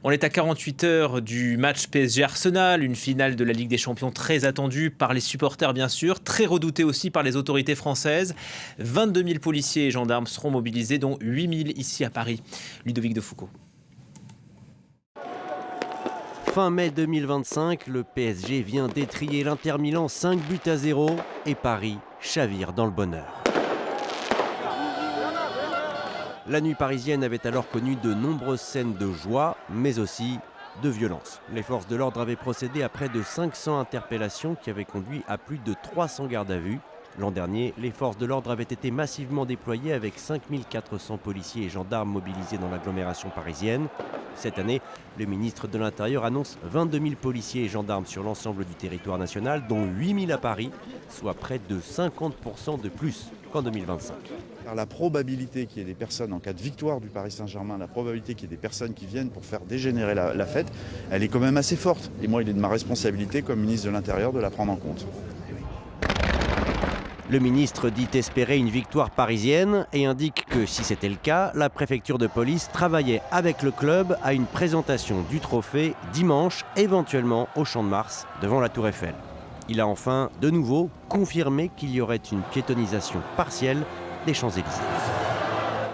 On est à 48 heures du match PSG-Arsenal, une finale de la Ligue des Champions très attendue par les supporters bien sûr, très redoutée aussi par les autorités françaises. 22 000 policiers et gendarmes seront mobilisés, dont 8 000 ici à Paris. Ludovic Defoucauld. Fin mai 2025, le PSG vient d'étriller l'Inter Milan 5-0 et Paris chavire dans le bonheur. La nuit parisienne avait alors connu de nombreuses scènes de joie, mais aussi de violence. Les forces de l'ordre avaient procédé à près de 500 interpellations qui avaient conduit à plus de 300 gardes à vue. L'an dernier, les forces de l'ordre avaient été massivement déployées avec 5400 policiers et gendarmes mobilisés dans l'agglomération parisienne. Cette année, le ministre de l'Intérieur annonce 22 000 policiers et gendarmes sur l'ensemble du territoire national, dont 8 000 à Paris, soit près de 50% de plus qu'en 2025. La probabilité qu'il y ait des personnes, en cas de victoire du Paris Saint-Germain, la probabilité qu'il y ait des personnes qui viennent pour faire dégénérer la fête, elle est quand même assez forte. Et moi, il est de ma responsabilité comme ministre de l'Intérieur de la prendre en compte. Le ministre dit espérer une victoire parisienne et indique que si c'était le cas, la préfecture de police travaillait avec le club à une présentation du trophée dimanche, éventuellement au Champ de Mars, devant la Tour Eiffel. Il a enfin, de nouveau, confirmé qu'il y aurait une piétonisation partielle des Champs-Élysées.